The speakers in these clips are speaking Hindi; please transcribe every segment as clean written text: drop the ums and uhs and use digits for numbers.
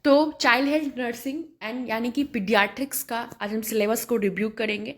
तो चाइल्ड हेल्थ नर्सिंग एंड यानी कि पीडियाट्रिक्स का आज हम सिलेबस को रिव्यू करेंगे।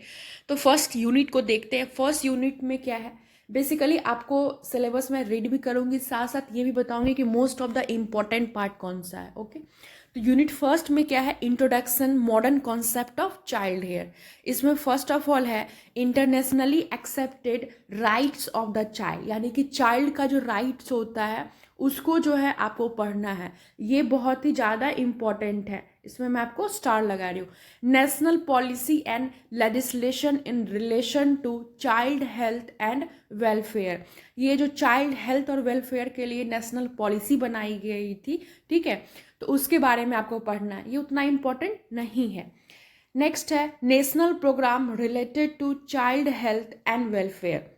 तो फर्स्ट यूनिट को देखते हैं। फर्स्ट यूनिट में क्या है, बेसिकली आपको सिलेबस में रीड भी करूंगी, साथ साथ ये भी बताऊंगी कि most of the important part कौन सा है। ओके, तो यूनिट फर्स्ट में क्या है, introduction modern concept of child care. इसमें फर्स्ट ऑफ ऑल है internationally accepted rights of the child, यानी कि चाइल्ड का जो राइट्स होता है उसको जो है आपको पढ़ना है। ये बहुत ही ज़्यादा इम्पॉर्टेंट है, इसमें मैं आपको स्टार लगा रही हूँ। National policy and legislation in relation to child health and welfare. ये जो चाइल्ड हेल्थ और वेलफेयर के लिए नेशनल पॉलिसी बनाई गई थी, ठीक है, तो उसके बारे में आपको पढ़ना है। ये उतना इम्पोर्टेंट नहीं है। नेक्स्ट है national programme related to child health and welfare.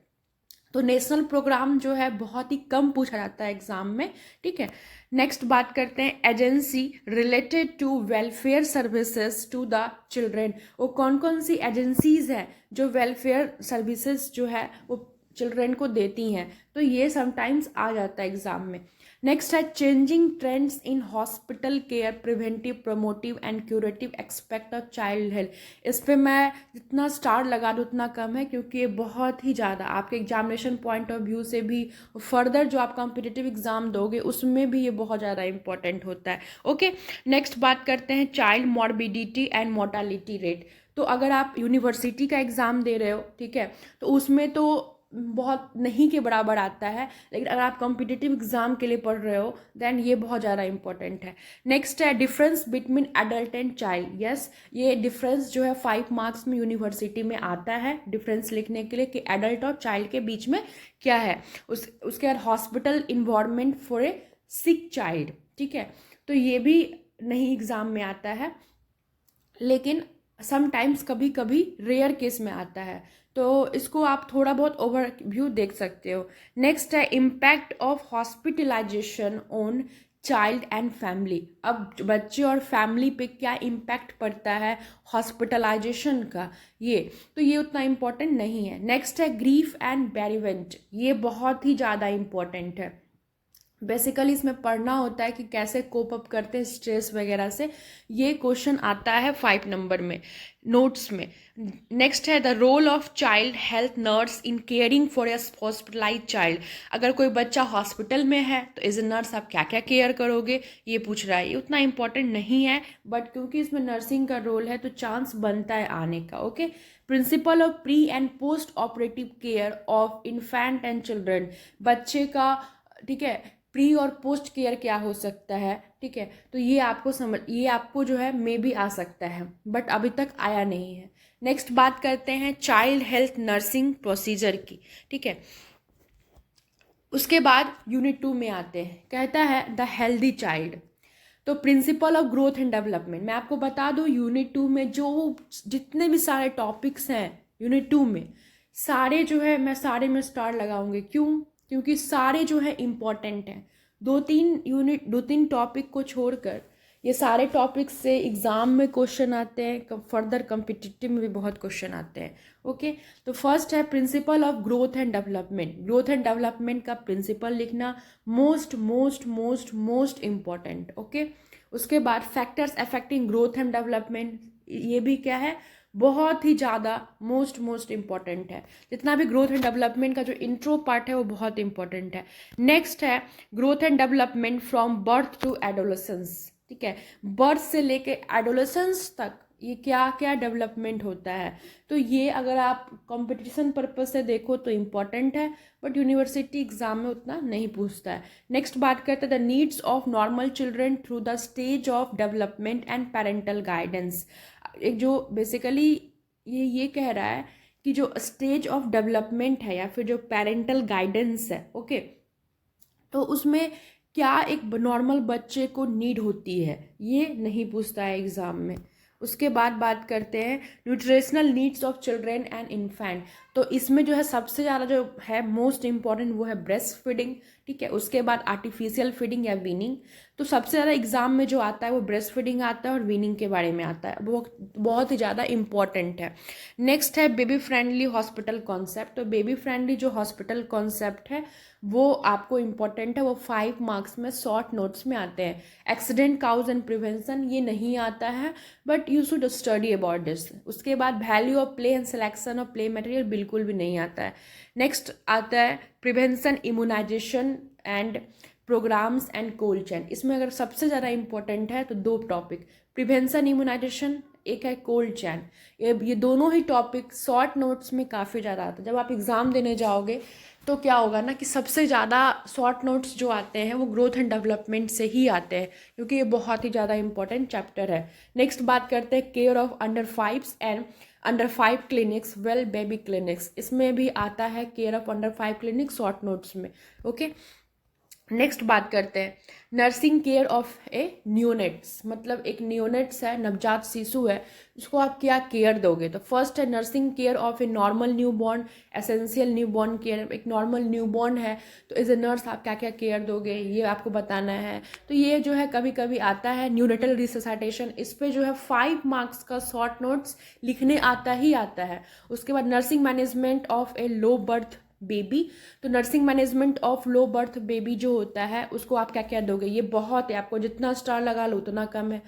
तो नेशनल प्रोग्राम जो है बहुत ही कम पूछा जाता है एग्जाम में, ठीक है। नेक्स्ट बात करते हैं agency related to welfare services to the children. वो कौन कौन सी एजेंसीज हैं जो वेलफेयर सर्विसेज जो है वो चिल्ड्रेन को देती हैं, तो ये समटाइम्स आ जाता है एग्जाम में। नेक्स्ट है changing trends in hospital care, preventive, promotive and curative expect of child health. इस पर मैं जितना स्टार लगा दूँ उतना कम है, क्योंकि ये बहुत ही ज़्यादा आपके एग्जामिनेशन पॉइंट ऑफ व्यू से भी, फर्दर जो आप कॉम्पिटिटिव एग्जाम दोगे उसमें भी ये बहुत ज़्यादा इंपॉर्टेंट होता है। ओके, नेक्स्ट बात करते हैं child morbidity and mortality rate. तो अगर आप यूनिवर्सिटी का एग्ज़ाम दे रहे हो, ठीक है, तो उसमें तो बहुत नहीं के बराबर आता है, लेकिन अगर आप कॉम्पिटिटिव एग्जाम के लिए पढ़ रहे हो देन ये बहुत ज़्यादा इंपॉर्टेंट है। नेक्स्ट है difference between adult and child. Yes, ये डिफरेंस जो है 5 मार्क्स में यूनिवर्सिटी में आता है डिफरेंस लिखने के लिए कि एडल्ट और चाइल्ड के बीच में क्या है। उसके बाद hospital environment for a sick child, ठीक है, तो ये भी नहीं एग्जाम में आता है, लेकिन समटाइम्स कभी कभी रेयर केस में आता है, तो इसको आप थोड़ा बहुत ओवरव्यू देख सकते हो। नेक्स्ट है impact of hospitalisation on child and family. अब बच्चे और फैमिली पे क्या इम्पैक्ट पड़ता है हॉस्पिटलाइजेशन का, ये तो ये उतना इम्पोर्टेंट नहीं है। नेक्स्ट है ग्रीफ एंड बेरिवेंट, ये बहुत ही ज़्यादा इम्पोर्टेंट है। बेसिकली इसमें पढ़ना होता है कि कैसे कोप अप करते हैं स्ट्रेस वगैरह से। ये क्वेश्चन आता है 5 नंबर में नोट्स में। नेक्स्ट है the role of child health nurse in caring for a hospitalise child. अगर कोई बच्चा हॉस्पिटल में है तो एज ए नर्स आप क्या क्या केयर करोगे, ये पूछ रहा है। ये उतना इंपॉर्टेंट नहीं है, बट क्योंकि इसमें नर्सिंग का रोल है तो चांस बनता है आने का। Okay, principle of pre and post operative care of infant and children. बच्चे का, ठीक है, प्री और पोस्ट केयर क्या हो सकता है, ठीक है, तो ये आपको जो है मे भी आ सकता है, बट अभी तक आया नहीं है। नेक्स्ट बात करते हैं चाइल्ड हेल्थ नर्सिंग प्रोसीजर की, ठीक है। उसके बाद यूनिट 2 में आते हैं, कहता है द हेल्दी चाइल्ड। तो principle of growth and development, मैं आपको बता दूं यूनिट 2 में जो जितने भी सारे टॉपिक्स हैं यूनिट 2 में, सारे जो है मैं सारे में स्टार लगाऊंगी। क्यों? क्योंकि सारे जो है इम्पॉर्टेंट हैं। 2-3 टॉपिक को छोड़कर ये सारे टॉपिक्स से एग्जाम में क्वेश्चन आते हैं, फर्दर कम्पिटिटिव में भी बहुत क्वेश्चन आते हैं। ओके, तो फर्स्ट है principle of growth and development. Growth and development का प्रिंसिपल लिखना most most most most important. Okay, उसके बाद factors affecting growth and development, ये भी क्या है, बहुत ही ज़्यादा मोस्ट मोस्ट इम्पॉर्टेंट है। जितना भी ग्रोथ एंड डेवलपमेंट का जो इंट्रो पार्ट है वो बहुत इंपॉर्टेंट है। नेक्स्ट है growth and development from birth to adolescence, ठीक है, बर्थ से लेके एडोलेसेंस तक ये क्या क्या डेवलपमेंट होता है। तो ये अगर आप कंपटीशन पर्पज से देखो तो इम्पॉर्टेंट है, बट यूनिवर्सिटी एग्जाम में उतना नहीं पूछता है। नेक्स्ट बात करते हैं the needs of normal children through the stage of development and parental guidance. एक जो बेसिकली ये कह रहा है कि जो स्टेज ऑफ डेवलपमेंट है या फिर जो पेरेंटल गाइडेंस है, ओके, तो उसमें क्या एक नॉर्मल बच्चे को नीड होती है, ये नहीं पूछता है एग्जाम में। उसके बाद बात करते हैं nutritional needs of children and infant. तो इसमें जो है सबसे ज़्यादा जो है मोस्ट इम्पॉर्टेंट वो है ब्रेस्ट फीडिंग, ठीक है, उसके बाद आर्टिफिशियल फीडिंग या वीनिंग। तो सबसे ज़्यादा एग्ज़ाम में जो आता है वो ब्रेस्ट फीडिंग आता है और वीनिंग के बारे में आता है, वो बहुत ही ज़्यादा इम्पॉर्टेंट है। नेक्स्ट है बेबी फ्रेंडली हॉस्पिटल कॉन्सेप्ट। तो बेबी फ्रेंडली जो हॉस्पिटल कॉन्सेप्ट है वो आपको इम्पॉर्टेंट है, वो 5 मार्क्स में शॉर्ट नोट्स में आते हैं। एक्सीडेंट काउज एंड प्रिवेंशन ये नहीं आता है, but you should study about this. उसके बाद value of play and selection of play material बिल्कुल भी नहीं आता है। नेक्स्ट आता है prevention, immunisation and programmes and cold chain. इसमें अगर सबसे ज़्यादा इंपॉर्टेंट है तो 2 टॉपिक, प्रिवेंशन इम्यूनाइजेशन, एक है कोल्ड चैन। ये दोनों ही टॉपिक शॉर्ट नोट्स में काफ़ी ज़्यादा आता है। जब आप एग्ज़ाम देने जाओगे तो क्या होगा ना कि सबसे ज़्यादा शॉर्ट नोट्स जो आते हैं वो ग्रोथ एंड डेवलपमेंट से ही आते हैं, क्योंकि ये बहुत ही ज़्यादा इंपॉर्टेंट चैप्टर है। नेक्स्ट बात करते हैं care of under 5 and under 5 clinics, well baby clinics. इसमें भी आता है care of under 5 clinics short notes में। ओके, नेक्स्ट बात करते हैं nursing care of A neonates, मतलब एक न्यूनेट्स है, नवजात शिशु है, उसको आप क्या केयर दोगे। तो फर्स्ट है nursing care of a normal newborn, essential newborn care. एक नॉर्मल न्यूबॉर्न है तो एज ए नर्स आप क्या क्या केयर दोगे ये आपको बताना है। तो ये जो है कभी कभी आता है न्यूनेटल रिससाइटेशन, इस पर जो है 5 मार्क्स का शॉर्ट नोट्स लिखने आता ही आता है। उसके बाद nursing management of a low birth baby, तो nursing management of low birth baby जो होता है उसको आप क्या क्या दोगे, ये बहुत है, आपको जितना स्टार लगा लो उतना कम है।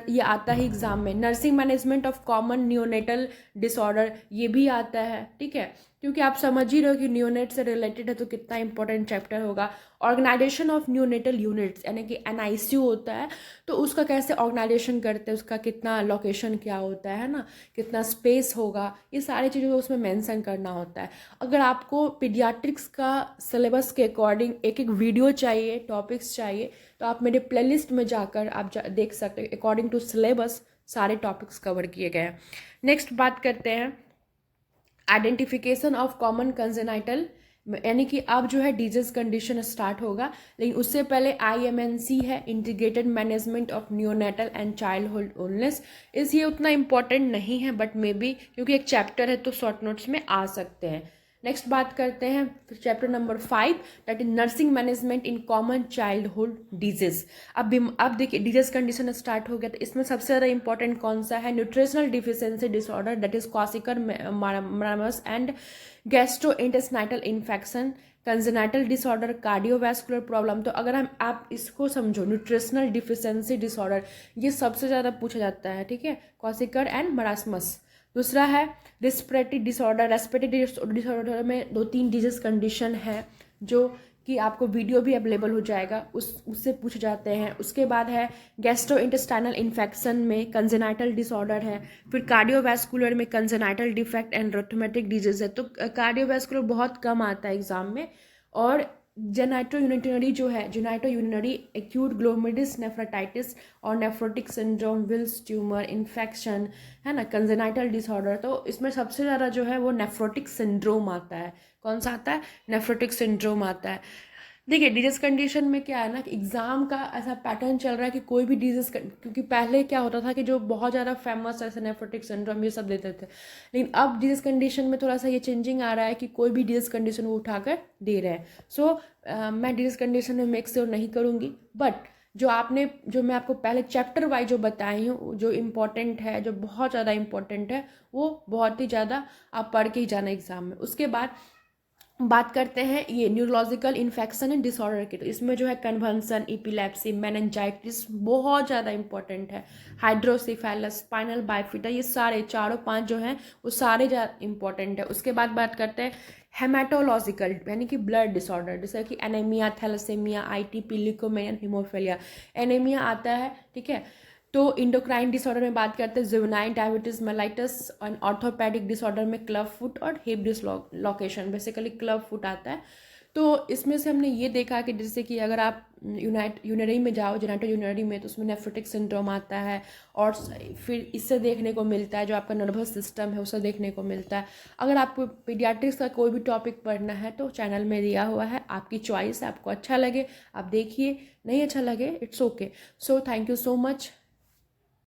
ये आता है एग्जाम में। Nursing management of common neonatal disorder, ये भी आता है, ठीक है, क्योंकि आप समझ ही रहे हो कि न्यूनेट से रिलेटेड है तो कितना इंपॉर्टेंट चैप्टर होगा। ऑर्गेनाइजेशन ऑफ न्यूनेटल यूनिट्स, यानी कि NICU होता है तो उसका कैसे ऑर्गेनाइजेशन करते हैं, उसका कितना लोकेशन क्या होता है ना, कितना स्पेस होगा, ये सारी चीज़ें उसमें मेंशन करना होता है। अगर आपको पीडियाट्रिक्स का सिलेबस के अकॉर्डिंग एक एक वीडियो चाहिए, टॉपिक्स चाहिए, तो आप मेरे प्लेलिस्ट में जाकर आप देख सकते हैं, अकॉर्डिंग टू सिलेबस सारे टॉपिक्स कवर किए गए हैं। नेक्स्ट बात करते हैं आइडेंटिफिकेशन ऑफ कॉमन कंजेनाइटल, यानी कि अब जो है डिजीज कंडीशन स्टार्ट होगा, लेकिन उससे पहले IMNC है, integrated management of neonatal and childhood illness. ये उतना इंपॉर्टेंट नहीं है, बट मे बी क्योंकि एक चैप्टर है तो शॉर्ट नोट्स में आ सकते हैं। नेक्स्ट बात करते हैं chapter number 5, that is nursing management in common childhood disease. अब देखिए डिजीज कंडीशन स्टार्ट हो गया, तो इसमें सबसे ज़्यादा इंपॉर्टेंट कौन सा है, nutritional deficiency disorder, that is kwashiorkor marasmus and gastrointestinal infection, congenital disorder, cardiovascular problem. तो अगर आप इसको समझो, न्यूट्रिशनल डिफिशियंसी डिसऑर्डर ये सबसे ज़्यादा पूछा जाता है, ठीक है, क्वासिकर एंड मरासमस। दूसरा है रेस्पिरेटरी डिसऑर्डर। रेस्पिरेटरी डिसऑर्डर में 2-3 डिजीज कंडीशन है जो कि आपको वीडियो भी अवेलेबल हो जाएगा, उससे पूछ जाते हैं। उसके बाद है गैस्ट्रोइंटेस्टाइनल इन्फेक्शन में कंजेनाइटल डिसऑर्डर है। फिर कार्डियोवैस्कुलर में congenital defect and arithmetic disease है। तो कार्डियोवैस्कुलर बहुत कम आता है एग्जाम में। और जेनाइटो यूनिटरी जो है, जेनाइटो यूनिटरी एक्यूट ग्लोमेरुलस नेफ्राइटिस और nephrotic syndrome, Wilms tumour infection है ना, कंजेनाइटल डिसऑर्डर। तो इसमें सबसे ज़्यादा जो है वो नेफ्रोटिक सिंड्रोम आता है। कौन सा आता है, नेफ्रोटिक सिंड्रोम आता है। देखिए डिजीज कंडीशन में क्या है ना कि एग्जाम का ऐसा पैटर्न चल रहा है कि कोई भी डिजीज, क्योंकि पहले क्या होता था कि जो बहुत ज़्यादा फेमस ऐसे नेफ्रोटिक सिंड्रोम ये सब देते थे, लेकिन अब डिजीज कंडीशन में थोड़ा सा ये चेंजिंग आ रहा है कि कोई भी डिजीज कंडीशन वो उठाकर दे रहे हैं। सो मैं डिजीज कंडीशन में मेक श्योर नहीं करूँगी, बट जो मैं आपको पहले चैप्टर वाइज जो बताई हूँ, जो इम्पोर्टेंट है, जो बहुत ज़्यादा इम्पोर्टेंट है, वो बहुत ही ज़्यादा आप पढ़ के ही जाना एग्जाम में। उसके बाद बात करते हैं ये न्यूरोलॉजिकल इन्फेक्शन एंड डिसऑर्डर की। तो इसमें जो है कन्वल्सन, इपिलेप्सी, मेनिंजाइटिस बहुत ज़्यादा इंपॉर्टेंट है। हाइड्रोसिफेलस, स्पाइनल बाइफिटा, ये सारे 4-5 जो हैं वो सारे इंपॉर्टेंट है। उसके बाद बात करते हैं हेमाटोलॉजिकल, यानी कि ब्लड डिसऑर्डर, जैसे कि anaemia, thalassaemia, ITP, leukaemia, haemophilia. Anaemia आता है, ठीक है। तो इंडोक्राइन डिसऑर्डर में बात करते हैं जुवेनाइल डायबिटीज मेलाइटस, और ऑर्थोपेडिक डिसऑर्डर में क्लब फुट और hip dislocation, basically club foot आता है। तो इसमें से हमने ये देखा कि जैसे कि अगर आप यूनरी में जाओ, जेनाइटो यूनरी में, तो उसमें नेफ्रोटिक सिंड्रोम आता है। और फिर इससे देखने को मिलता है जो आपका नर्वस सिस्टम है उससे देखने को मिलता है। अगर आपको पीडियाट्रिक्स का कोई भी टॉपिक पढ़ना है तो चैनल में दिया हुआ है, आपकी चॉइस है, आपको अच्छा लगे आप देखिए, नहीं अच्छा लगे it's okay. So thank you so much.